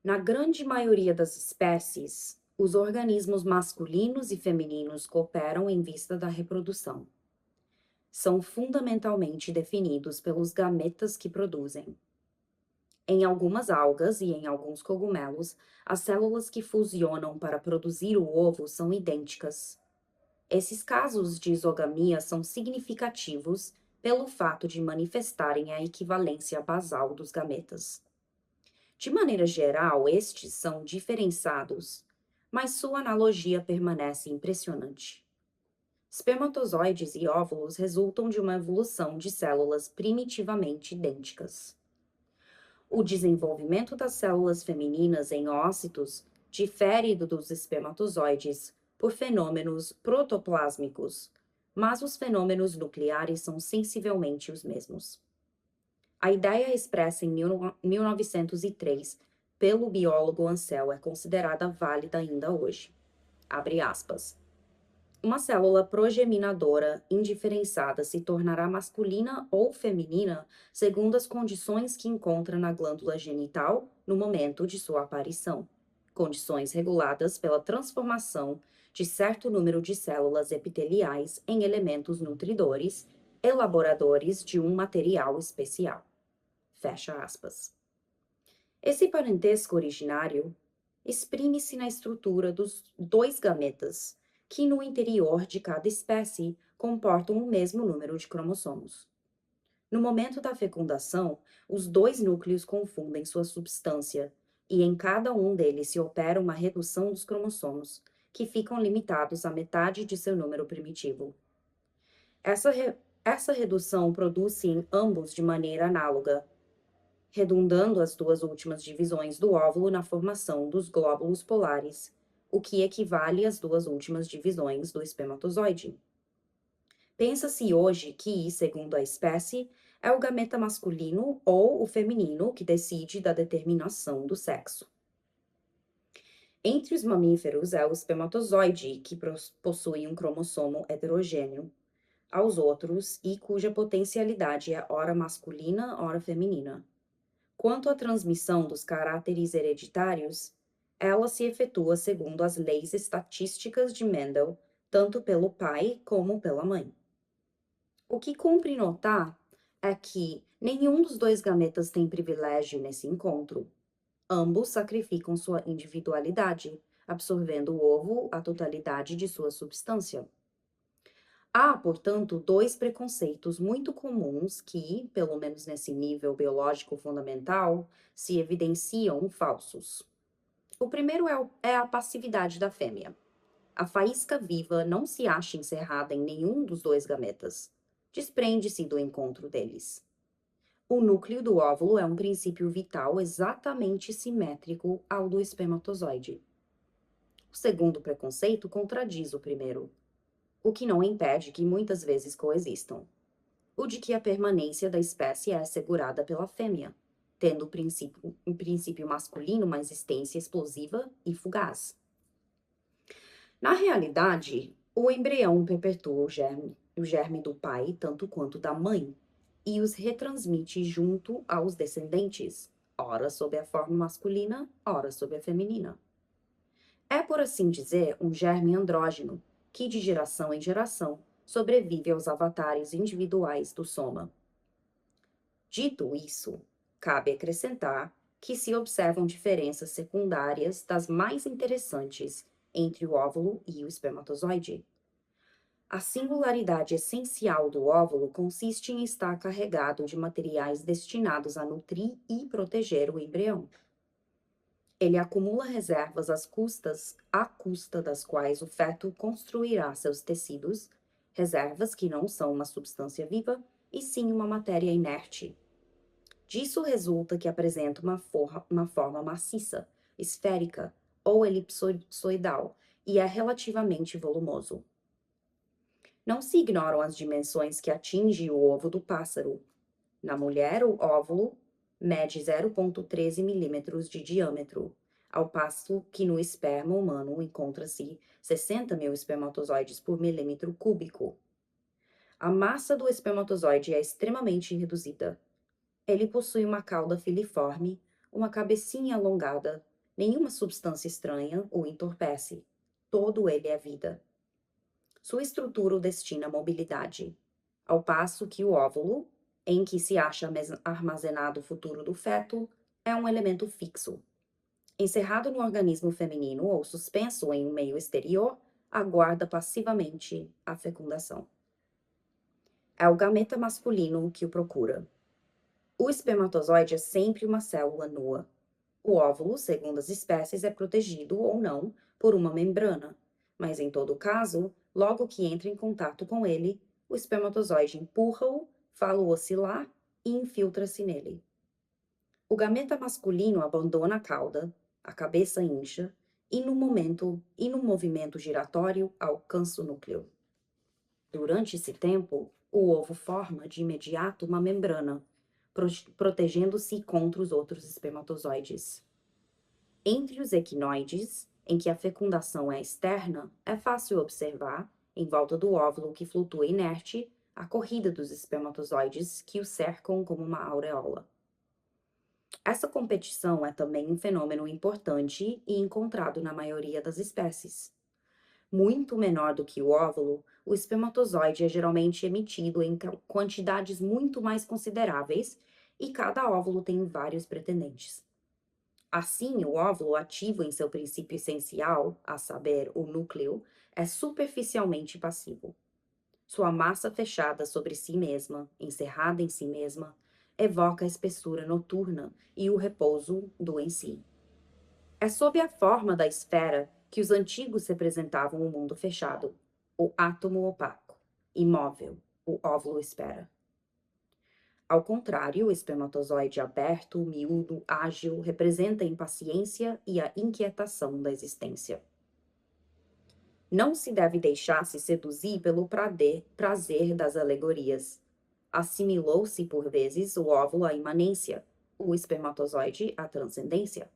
Na grande maioria das espécies, os organismos masculinos e femininos cooperam em vista da reprodução. São fundamentalmente definidos pelos gametas que produzem. Em algumas algas e em alguns cogumelos, as células que fusionam para produzir o ovo são idênticas. Esses casos de isogamia são significativos pelo fato de manifestarem a equivalência basal dos gametas. De maneira geral, estes são diferenciados, mas sua analogia permanece impressionante. Espermatozoides e óvulos resultam de uma evolução de células primitivamente idênticas. O desenvolvimento das células femininas em ócitos difere do dos espermatozoides por fenômenos protoplásmicos, mas os fenômenos nucleares são sensivelmente os mesmos. A ideia expressa em 1903 pelo biólogo Ansel é considerada válida ainda hoje. Abre aspas. Uma célula progeminadora indiferenciada se tornará masculina ou feminina segundo as condições que encontra na glândula genital no momento de sua aparição, condições reguladas pela transformação de certo número de células epiteliais em elementos nutridores, elaboradores de um material especial. Fecha aspas. Esse parentesco originário exprime-se na estrutura dos dois gametas, que no interior de cada espécie comportam o mesmo número de cromossomos. No momento da fecundação, os dois núcleos confundem sua substância, e em cada um deles se opera uma redução dos cromossomos, que ficam limitados à metade de seu número primitivo. Essa, re- essa redução produz-se em ambos de maneira análoga, redundando as duas últimas divisões do óvulo na formação dos glóbulos polares, o que equivale às duas últimas divisões do espermatozoide. Pensa-se hoje que, segundo a espécie, é o gameta masculino ou o feminino que decide da determinação do sexo. Entre os mamíferos é o espermatozoide que possui um cromossomo heterogêneo aos outros e cuja potencialidade é ora masculina, ora feminina. Quanto à transmissão dos caráteres hereditários, ela se efetua segundo as leis estatísticas de Mendel, tanto pelo pai como pela mãe. O que cumpre notar é que nenhum dos dois gametas tem privilégio nesse encontro. Ambos sacrificam sua individualidade, absorvendo o ovo a totalidade de sua substância. Há, portanto, dois preconceitos muito comuns que, pelo menos nesse nível biológico fundamental, se evidenciam falsos. O primeiro é a passividade da fêmea. A faísca viva não se acha encerrada em nenhum dos dois gametas. Desprende-se do encontro deles. O núcleo do óvulo é um princípio vital exatamente simétrico ao do espermatozoide. O segundo preconceito contradiz o primeiro, o que não impede que muitas vezes coexistam. O de que a permanência da espécie é assegurada pela fêmea, tendo um princípio masculino uma existência explosiva e fugaz. Na realidade, o embrião perpetua o germe do pai tanto quanto da mãe, e os retransmite junto aos descendentes, ora sob a forma masculina, ora sob a feminina. É, por assim dizer, um germe andrógeno, que de geração em geração sobrevive aos avatares individuais do soma. Dito isso, cabe acrescentar que se observam diferenças secundárias das mais interessantes entre o óvulo e o espermatozoide. A singularidade essencial do óvulo consiste em estar carregado de materiais destinados a nutrir e proteger o embrião. Ele acumula reservas à custa das quais o feto construirá seus tecidos, reservas que não são uma substância viva, e sim uma matéria inerte. Disso resulta que apresenta uma forma maciça, esférica ou elipsoidal e é relativamente volumoso. Não se ignoram as dimensões que atinge o ovo do pássaro. Na mulher, o óvulo mede 0,13 milímetros de diâmetro, ao passo que no esperma humano encontra-se 60 mil espermatozoides por milímetro cúbico. A massa do espermatozoide é extremamente reduzida. Ele possui uma cauda filiforme, uma cabecinha alongada, Nenhuma substância estranha o entorpece. Todo ele é vida. Sua estrutura o destina à mobilidade, ao passo que o óvulo, em que se acha armazenado o futuro do feto, é um elemento fixo. Encerrado no organismo feminino ou suspenso em um meio exterior, aguarda passivamente a fecundação. É o gameta masculino que o procura. O espermatozoide é sempre uma célula nua. O óvulo, segundo as espécies, é protegido ou não por uma membrana, mas em todo caso, logo que entra em contato com ele, o espermatozoide empurra-o, faz-o oscilar e infiltra-se nele. O gameta masculino abandona a cauda, a cabeça incha e no movimento giratório alcança o núcleo. Durante esse tempo, o ovo forma de imediato uma membrana, protegendo-se contra os outros espermatozoides. Entre os equinoides, em que a fecundação é externa, é fácil observar, em volta do óvulo que flutua inerte, a corrida dos espermatozoides que o cercam como uma auréola. Essa competição é também um fenômeno importante e encontrado na maioria das espécies. Muito menor do que o óvulo, o espermatozoide é geralmente emitido em quantidades muito mais consideráveis e cada óvulo tem vários pretendentes. Assim, o óvulo ativo em seu princípio essencial, a saber, o núcleo, é superficialmente passivo. Sua massa fechada sobre si mesma, encerrada em si mesma, evoca a espessura noturna e o repouso do em si. É sob a forma da esfera que os antigos representavam o mundo fechado, o átomo opaco, imóvel, o óvulo esfera. Ao contrário, o espermatozoide aberto, miúdo, ágil, representa a impaciência e a inquietação da existência. Não se deve deixar-se seduzir pelo prazer das alegorias. Assimilou-se por vezes o óvulo à imanência, o espermatozoide à transcendência.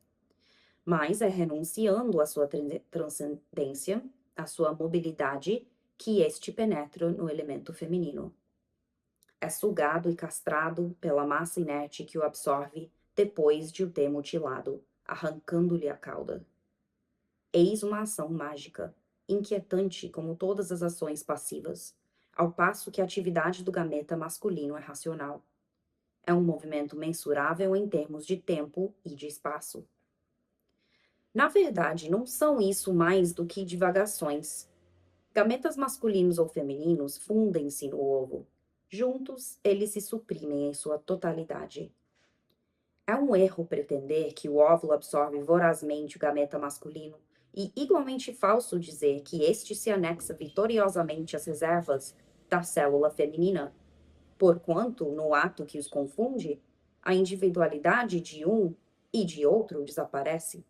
Mas é renunciando à sua transcendência, à sua mobilidade, que este penetra no elemento feminino. É sugado e castrado pela massa inerte que o absorve depois de o ter mutilado, arrancando-lhe a cauda. Eis uma ação mágica, inquietante como todas as ações passivas, ao passo que a atividade do gameta masculino é racional. É um movimento mensurável em termos de tempo e de espaço. Na verdade, não são isso mais do que divagações. Gametas masculinos ou femininos fundem-se no ovo. Juntos, eles se suprimem em sua totalidade. É um erro pretender que o óvulo absorve vorazmente o gameta masculino e igualmente falso dizer que este se anexa vitoriosamente às reservas da célula feminina, porquanto, no ato que os confunde, a individualidade de um e de outro desaparece.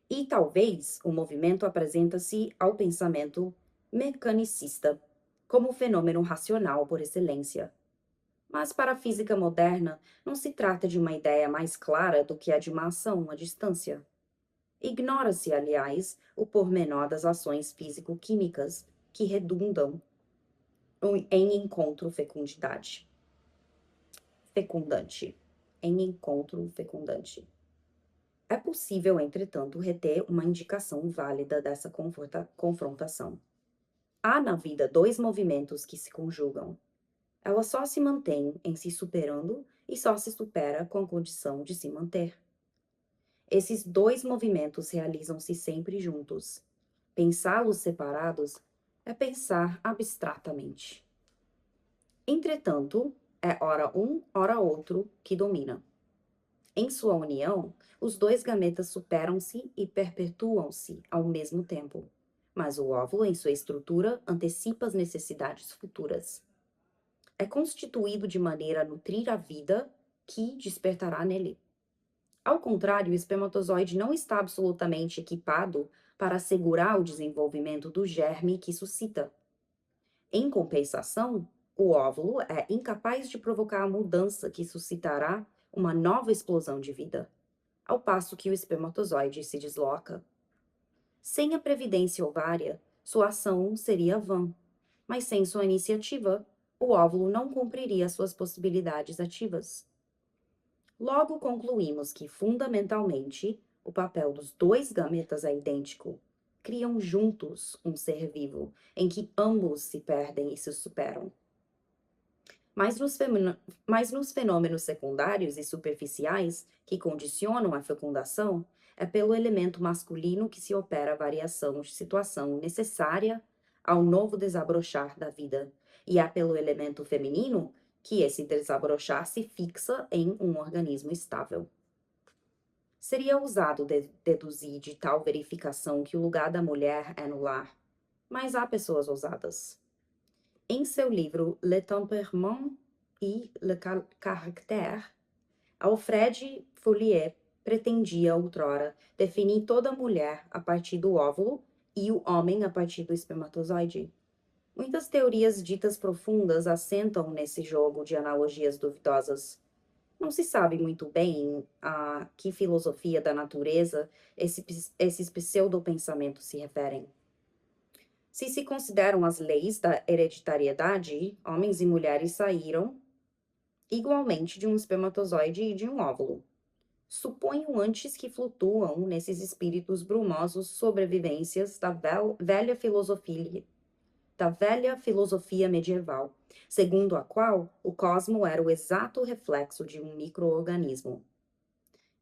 E talvez o movimento apresenta-se ao pensamento mecanicista como fenômeno racional por excelência. Mas para a física moderna, não se trata de uma ideia mais clara do que a de uma ação à distância. Ignora-se, aliás, o pormenor das ações físico-químicas que redundam em encontro fecundidade. Fecundante. Em encontro fecundante. É possível, entretanto, reter uma indicação válida dessa confrontação. Há na vida dois movimentos que se conjugam. Ela só se mantém em se superando e só se supera com a condição de se manter. Esses dois movimentos realizam-se sempre juntos. Pensá-los separados é pensar abstratamente. Entretanto, é ora um, ora outro que domina. Em sua união, os dois gametas superam-se e perpetuam-se ao mesmo tempo, mas o óvulo, em sua estrutura, antecipa as necessidades futuras. É constituído de maneira a nutrir a vida que despertará nele. Ao contrário, o espermatozoide não está absolutamente equipado para assegurar o desenvolvimento do germe que suscita. Em compensação, o óvulo é incapaz de provocar a mudança que suscitará uma nova explosão de vida, ao passo que o espermatozoide se desloca. Sem a previdência ovária, sua ação seria vã, mas sem sua iniciativa, o óvulo não cumpriria suas possibilidades ativas. Logo concluímos que, fundamentalmente, o papel dos dois gametas é idêntico. Criam juntos um ser vivo, em que ambos se perdem e se superam. Mas nos fenômenos secundários e superficiais, que condicionam a fecundação, é pelo elemento masculino que se opera a variação de situação necessária ao novo desabrochar da vida, e é pelo elemento feminino que esse desabrochar se fixa em um organismo estável. Seria ousado deduzir de tal verificação que o lugar da mulher é no lar, mas há pessoas ousadas. Em seu livro Le Tempérament et le Caractère, Alfred Foulier pretendia outrora definir toda mulher a partir do óvulo e o homem a partir do espermatozoide. Muitas teorias ditas profundas assentam nesse jogo de analogias duvidosas. Não se sabe muito bem a que filosofia da natureza esses pseudopensamentos se referem. Se consideram as leis da hereditariedade, homens e mulheres saíram igualmente de um espermatozoide e de um óvulo. Suponho antes que flutuam nesses espíritos brumosos sobrevivências da velha filosofia medieval, segundo a qual o cosmo era o exato reflexo de um micro-organismo.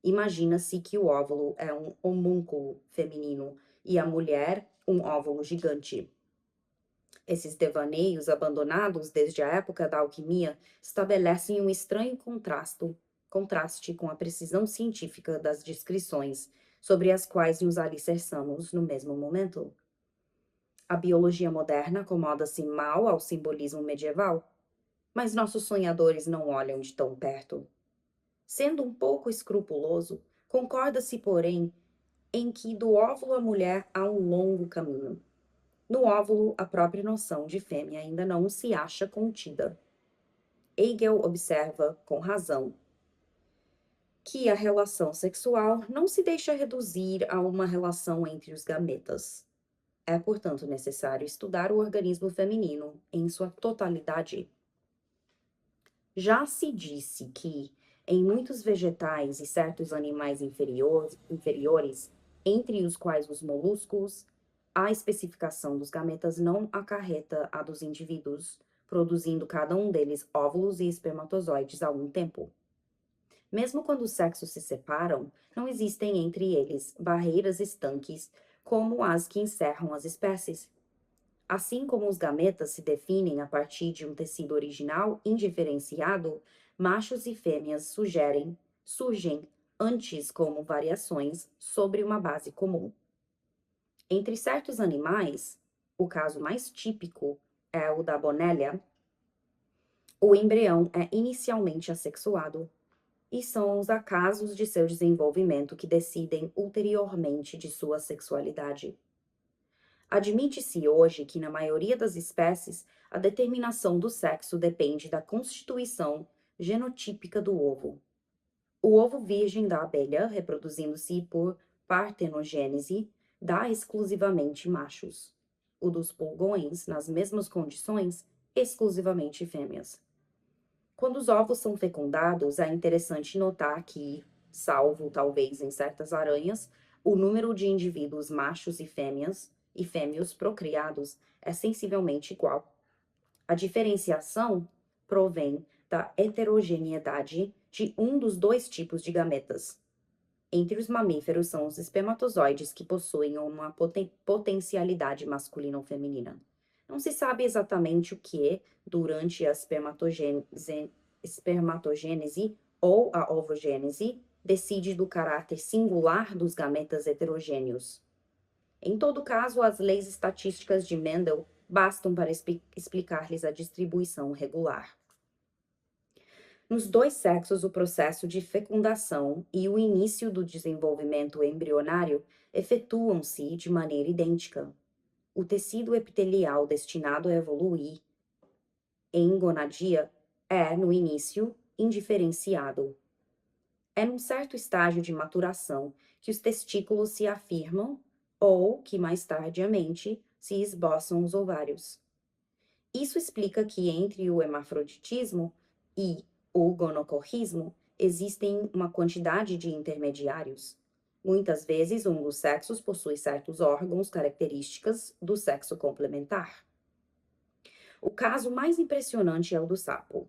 Imagina-se que o óvulo é um homúnculo feminino e a mulher um óvulo gigante. Esses devaneios, abandonados desde a época da alquimia, estabelecem um estranho contraste com a precisão científica das descrições sobre as quais nos alicerçamos no mesmo momento. A biologia moderna acomoda-se mal ao simbolismo medieval, mas nossos sonhadores não olham de tão perto. Sendo um pouco escrupuloso, concorda-se, porém, em que do óvulo à mulher há um longo caminho. No óvulo, a própria noção de fêmea ainda não se acha contida. Hegel observa, com razão, que a relação sexual não se deixa reduzir a uma relação entre os gametas. É, portanto, necessário estudar o organismo feminino em sua totalidade. Já se disse que, em muitos vegetais e certos animais inferiores, entre os quais os moluscos, a especificação dos gametas não acarreta a dos indivíduos, produzindo cada um deles óvulos e espermatozoides a um tempo. Mesmo quando os sexos se separam, não existem entre eles barreiras estanques como as que encerram as espécies. Assim como os gametas se definem a partir de um tecido original indiferenciado, machos e fêmeas surgem antes como variações sobre uma base comum. Entre certos animais, o caso mais típico é o da bonélia, o embrião é inicialmente assexuado, e são os acasos de seu desenvolvimento que decidem ulteriormente de sua sexualidade. Admite-se hoje que, na maioria das espécies, a determinação do sexo depende da constituição genotípica do ovo. O ovo virgem da abelha, reproduzindo-se por partenogênese, dá exclusivamente machos. O dos pulgões, nas mesmas condições, exclusivamente fêmeas. Quando os ovos são fecundados, é interessante notar que, salvo talvez em certas aranhas, o número de indivíduos machos e fêmeos procriados é sensivelmente igual. A diferenciação provém da heterogeneidade de um dos dois tipos de gametas. Entre os mamíferos são os espermatozoides que possuem uma potencialidade masculina ou feminina. Não se sabe exatamente o que, durante a espermatogênese ou a ovogênese, decide do caráter singular dos gametas heterogêneos. Em todo caso, as leis estatísticas de Mendel bastam para explicar-lhes a distribuição regular. Nos dois sexos, o processo de fecundação e o início do desenvolvimento embrionário efetuam-se de maneira idêntica. O tecido epitelial destinado a evoluir em gonadia é, no início, indiferenciado. É num certo estágio de maturação que os testículos se afirmam ou que, mais tardiamente, se esboçam os ovários. Isso explica que entre o hermafroditismo e o gonocorrismo existem uma quantidade de intermediários. Muitas vezes, um dos sexos possui certos órgãos características do sexo complementar. O caso mais impressionante é o do sapo.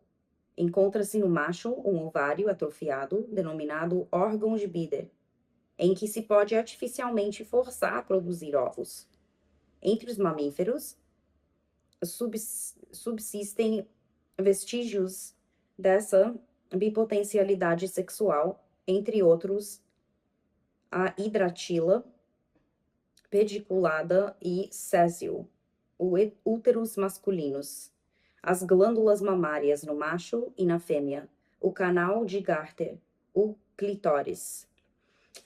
Encontra-se no macho um ovário atrofiado, denominado órgão de Bieder, em que se pode artificialmente forçar a produzir ovos. Entre os mamíferos, subsistem vestígios dessa bipotencialidade sexual, entre outros a hidratila, pediculada e césio, úteros masculinos, as glândulas mamárias no macho e na fêmea, o canal de Gárter, o clitóris.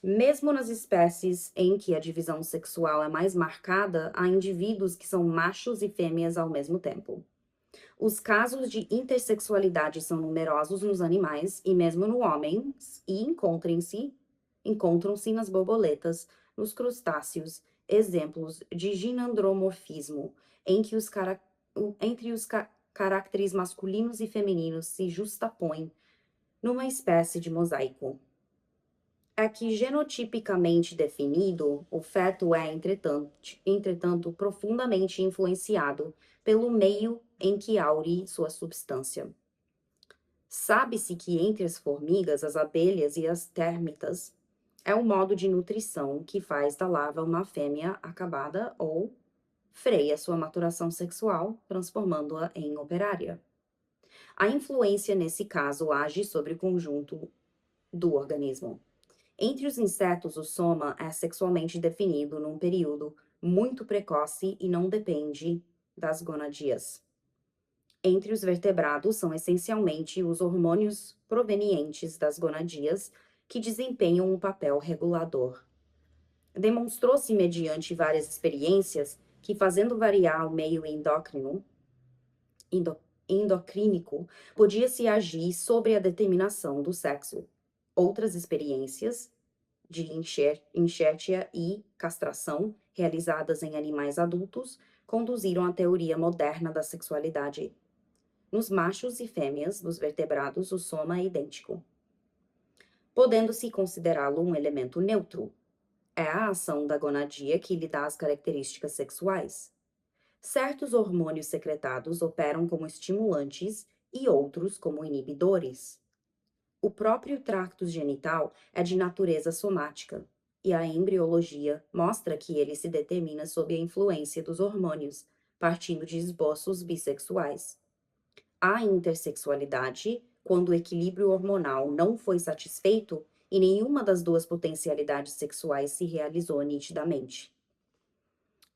Mesmo nas espécies em que a divisão sexual é mais marcada, há indivíduos que são machos e fêmeas ao mesmo tempo. Os casos de intersexualidade são numerosos nos animais e mesmo no homem, e encontram-se nas borboletas, nos crustáceos, exemplos de ginandromorfismo, em que entre os caracteres masculinos e femininos se justapõem numa espécie de mosaico. É que, genotipicamente definido, o feto é, entretanto, profundamente influenciado pelo meio em que aure sua substância. Sabe-se que entre as formigas, as abelhas e as térmitas, é o modo de nutrição que faz da larva uma fêmea acabada ou freia sua maturação sexual, transformando-a em operária. A influência, nesse caso, age sobre o conjunto do organismo. Entre os insetos, o soma é sexualmente definido num período muito precoce e não depende das gonadias. Entre os vertebrados, são essencialmente os hormônios provenientes das gonadias que desempenham um papel regulador. Demonstrou-se, mediante várias experiências, que fazendo variar o meio endocrínico, podia-se agir sobre a determinação do sexo. Outras experiências de enxertia e castração, realizadas em animais adultos, conduziram à teoria moderna da sexualidade. Nos machos e fêmeas dos vertebrados, o soma é idêntico, podendo-se considerá-lo um elemento neutro. É a ação da gonadia que lhe dá as características sexuais. Certos hormônios secretados operam como estimulantes e outros como inibidores. O próprio tracto genital é de natureza somática, e a embriologia mostra que ele se determina sob a influência dos hormônios, partindo de esboços bissexuais. A intersexualidade, quando o equilíbrio hormonal não foi satisfeito e nenhuma das duas potencialidades sexuais se realizou nitidamente.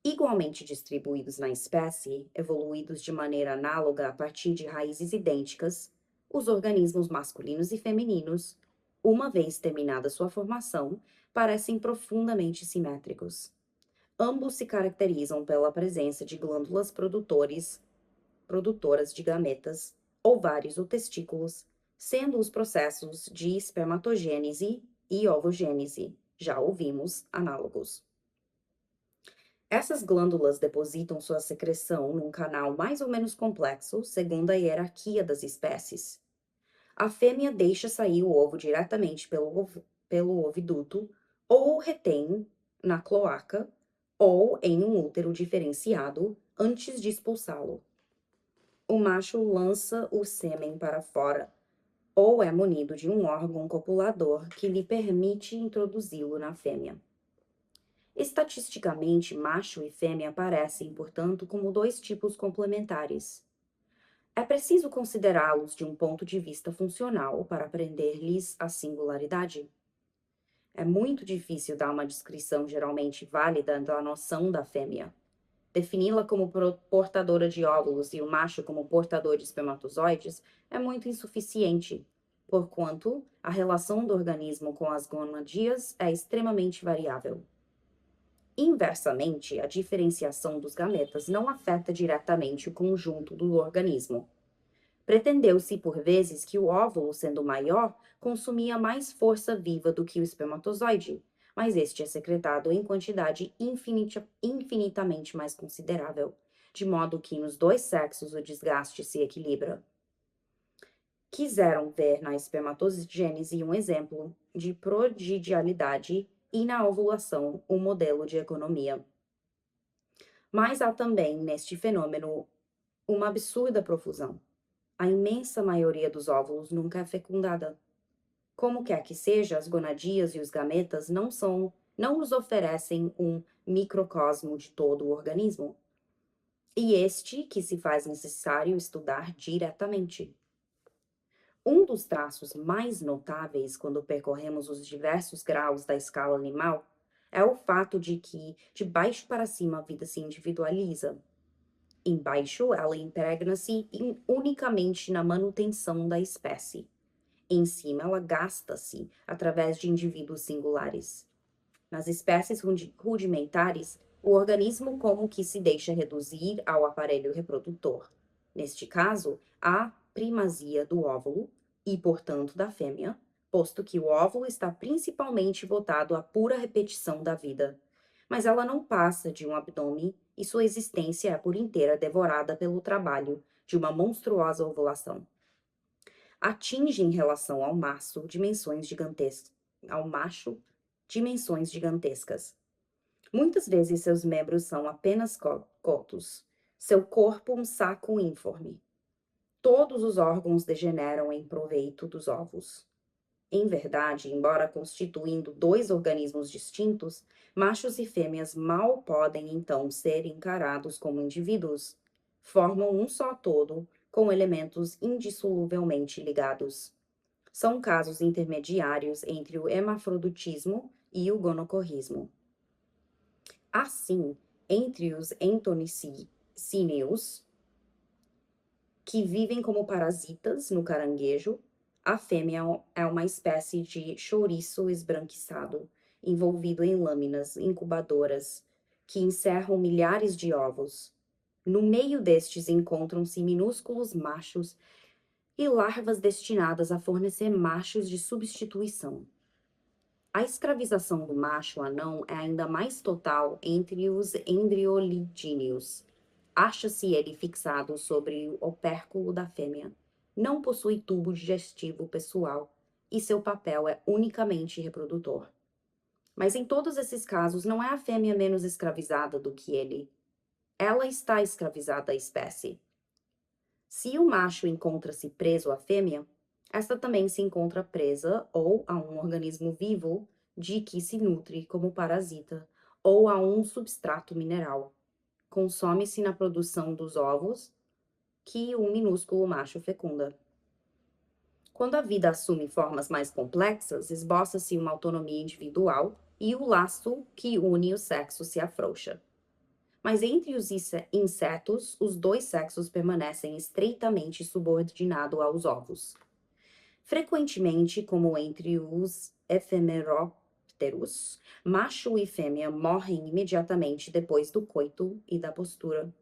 Igualmente distribuídos na espécie, evoluídos de maneira análoga a partir de raízes idênticas, os organismos masculinos e femininos, uma vez terminada sua formação, parecem profundamente simétricos. Ambos se caracterizam pela presença de glândulas produtoras de gametas, ovários ou testículos, sendo os processos de espermatogênese e ovogênese, já ouvimos, análogos. Essas glândulas depositam sua secreção num canal mais ou menos complexo, segundo a hierarquia das espécies. A fêmea deixa sair o ovo diretamente pelo oviduto, ou o retém na cloaca, ou em um útero diferenciado, antes de expulsá-lo. O macho lança o sêmen para fora, ou é munido de um órgão copulador que lhe permite introduzi-lo na fêmea. Estatisticamente, macho e fêmea aparecem, portanto, como dois tipos complementares. É preciso considerá-los de um ponto de vista funcional para aprender-lhes a singularidade. É muito difícil dar uma descrição geralmente válida da noção da fêmea. Defini-la como portadora de óvulos e o macho como portador de espermatozoides é muito insuficiente, porquanto a relação do organismo com as gonadias é extremamente variável. Inversamente, a diferenciação dos gametas não afeta diretamente o conjunto do organismo. Pretendeu-se, por vezes, que o óvulo, sendo maior, consumia mais força viva do que o espermatozoide, mas este é secretado em quantidade infinitamente mais considerável, de modo que nos dois sexos o desgaste se equilibra. Quiseram ver na espermatogênese um exemplo de prodigialidade e na ovulação um modelo de economia. Mas há também neste fenômeno uma absurda profusão. A imensa maioria dos óvulos nunca é fecundada. Como quer que seja, as gonadias e os gametas não nos oferecem um microcosmo de todo o organismo, e este que se faz necessário estudar diretamente. Um dos traços mais notáveis quando percorremos os diversos graus da escala animal é o fato de que, de baixo para cima, a vida se individualiza. Embaixo, ela impregna-se unicamente na manutenção da espécie. Em cima, ela gasta-se através de indivíduos singulares. Nas espécies rudimentares, o organismo como que se deixa reduzir ao aparelho reprodutor. Neste caso, a primazia do óvulo e, portanto, da fêmea, posto que o óvulo está principalmente voltado à pura repetição da vida. Mas ela não passa de um abdômen e sua existência é por inteira devorada pelo trabalho de uma monstruosa ovulação. Atinge em relação ao macho dimensões gigantescas. Muitas vezes seus membros são apenas cotos, seu corpo um saco ínforme. Todos os órgãos degeneram em proveito dos ovos. Em verdade, embora constituindo dois organismos distintos, machos e fêmeas mal podem então ser encarados como indivíduos. Formam um só todo, com elementos indissoluvelmente ligados. São casos intermediários entre o hermafroditismo e o gonocorrismo. Assim, entre os entonicíneos, que vivem como parasitas no caranguejo, a fêmea é uma espécie de chouriço esbranquiçado, envolvido em lâminas incubadoras, que encerram milhares de ovos. No meio destes encontram-se minúsculos machos e larvas destinadas a fornecer machos de substituição. A escravização do macho anão é ainda mais total entre os embriolídeos. Acha-se ele fixado sobre o opérculo da fêmea. Não possui tubo digestivo pessoal e seu papel é unicamente reprodutor. Mas em todos esses casos, não é a fêmea menos escravizada do que ele. Ela está escravizada à espécie. Se o macho encontra-se preso à fêmea, esta também se encontra presa ou a um organismo vivo de que se nutre como parasita, ou a um substrato mineral. Consome-se na produção dos ovos que o minúsculo macho fecunda. Quando a vida assume formas mais complexas, esboça-se uma autonomia individual e o laço que une os sexos se afrouxa. Mas entre os insetos, os dois sexos permanecem estreitamente subordinados aos ovos. Frequentemente, como entre os efemerópteros, macho e fêmea morrem imediatamente depois do coito e da postura.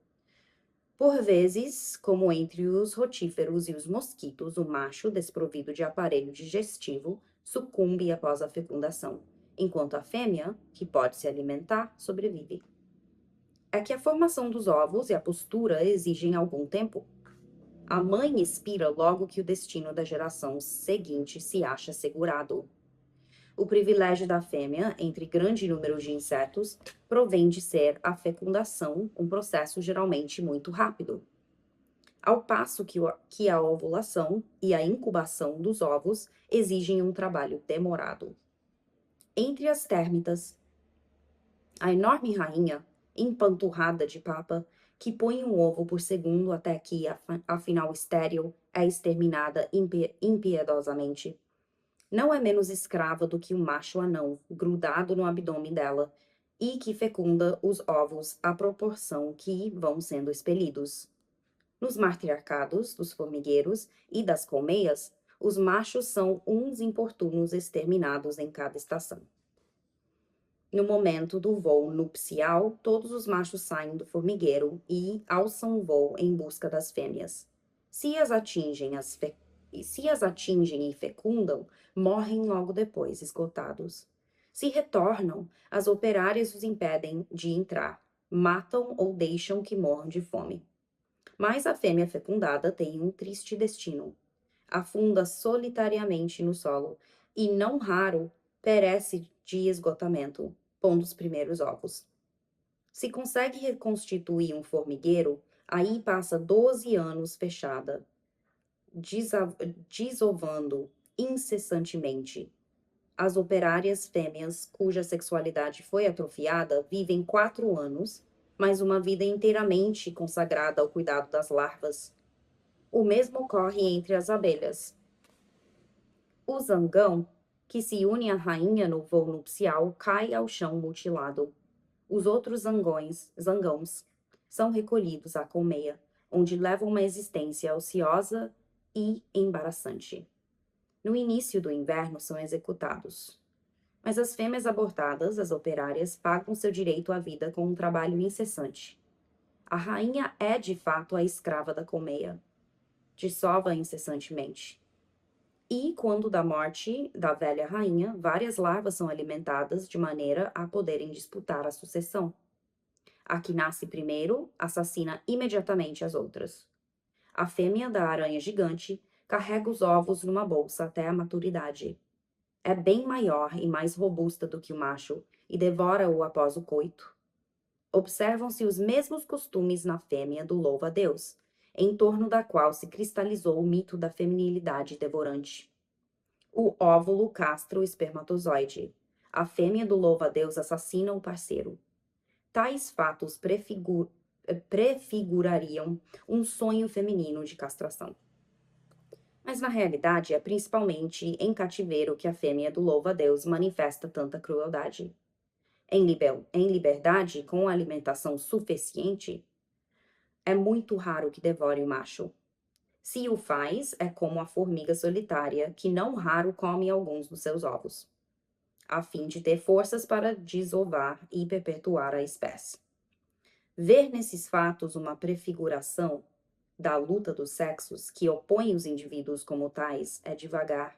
Por vezes, como entre os rotíferos e os mosquitos, o macho, desprovido de aparelho digestivo, sucumbe após a fecundação, enquanto a fêmea, que pode se alimentar, sobrevive. É que a formação dos ovos e a postura exigem algum tempo. A mãe expira logo que o destino da geração seguinte se acha assegurado. O privilégio da fêmea, entre grande número de insetos, provém de ser a fecundação um processo geralmente muito rápido. Ao passo que a ovulação e a incubação dos ovos exigem um trabalho demorado. Entre as térmitas, a enorme rainha, empanturrada de papa, que põe um ovo por segundo até que, afinal estéril, é exterminada impiedosamente. Não é menos escrava do que o macho anão, grudado no abdômen dela, e que fecunda os ovos à proporção que vão sendo expelidos. Nos matriarcados dos formigueiros e das colmeias, os machos são uns importunos exterminados em cada estação. No momento do voo nupcial, todos os machos saem do formigueiro e alçam voo em busca das fêmeas. Se as atingem, e fecundam, morrem logo depois, esgotados. Se retornam, as operárias os impedem de entrar, matam ou deixam que morram de fome. Mas a fêmea fecundada tem um triste destino. afunda solitariamente no solo e, não raro, perece de esgotamento, pondo os primeiros ovos. Se consegue reconstituir um formigueiro, aí passa 12 anos fechada, desa- desovando incessantemente. As operárias fêmeas cuja sexualidade foi atrofiada vivem 4 anos, mas uma vida inteiramente consagrada ao cuidado das larvas. O mesmo ocorre entre as abelhas. O zangão, que se une à rainha no voo nupcial, cai ao chão mutilado. Os outros zangões são recolhidos à colmeia, onde levam uma existência ociosa e embaraçante. No início do inverno são executados. Mas as fêmeas abortadas, as operárias, pagam seu direito à vida com um trabalho incessante. A rainha é, de fato, a escrava da colmeia. Dessova incessantemente. E, quando da morte da velha rainha, várias larvas são alimentadas de maneira a poderem disputar a sucessão. A que nasce primeiro assassina imediatamente as outras. A fêmea da aranha gigante carrega os ovos numa bolsa até a maturidade. É bem maior e mais robusta do que o macho e devora-o após o coito. Observam-se os mesmos costumes na fêmea do louva-a-Deus, em torno da qual se cristalizou o mito da feminilidade devorante. O óvulo castra o espermatozoide. A fêmea do louva-a-Deus assassina o parceiro. Tais fatos prefigurariam um sonho feminino de castração. Mas na realidade é principalmente em cativeiro que a fêmea do louva-a-Deus manifesta tanta crueldade. Em liberdade, com alimentação suficiente, é muito raro que devore o macho. Se o faz, é como a formiga solitária, que não raro come alguns dos seus ovos, a fim de ter forças para desovar e perpetuar a espécie. Ver nesses fatos uma prefiguração da luta dos sexos que opõe os indivíduos como tais é devagar.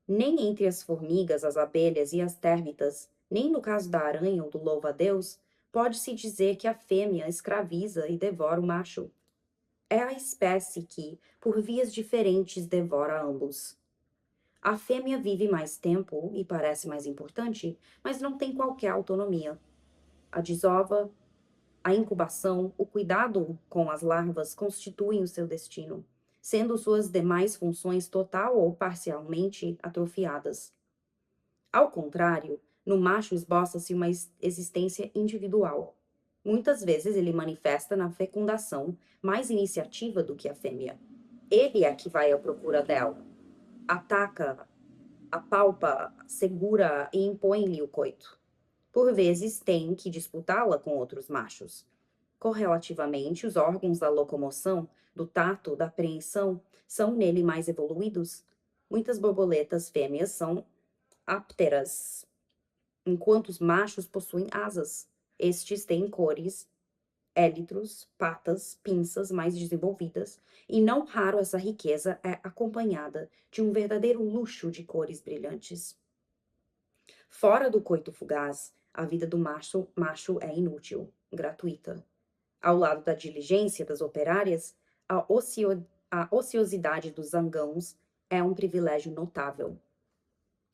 Nem entre as formigas, as abelhas e as térmitas, nem no caso da aranha ou do louva-a-Deus, pode-se dizer que a fêmea escraviza e devora o macho. É a espécie que, por vias diferentes, devora ambos. A fêmea vive mais tempo e parece mais importante, mas não tem qualquer autonomia. A desova, a incubação, o cuidado com as larvas constituem o seu destino, sendo suas demais funções total ou parcialmente atrofiadas. Ao contrário, no macho esboça-se uma existência individual. Muitas vezes ele manifesta na fecundação mais iniciativa do que a fêmea. Ele é que vai à procura dela, ataca, apalpa, segura e impõe-lhe o coito. Por vezes tem que disputá-la com outros machos. Correlativamente, os órgãos da locomoção, do tato, da apreensão, são nele mais evoluídos. Muitas borboletas fêmeas são ápteras, enquanto os machos possuem asas. Estes têm cores, élitros, patas, pinças mais desenvolvidas, e não raro essa riqueza é acompanhada de um verdadeiro luxo de cores brilhantes. Fora do coito fugaz, a vida do macho é inútil, gratuita. Ao lado da diligência das operárias, a ociosidade dos zangãos é um privilégio notável.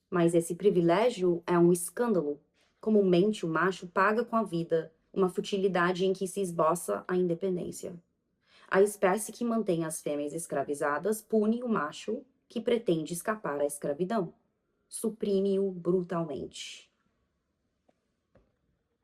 Mas esse privilégio é um escândalo. Comumente, o macho paga com a vida uma futilidade em que se esboça a independência. A espécie que mantém as fêmeas escravizadas pune o macho que pretende escapar à escravidão. Suprime-o brutalmente.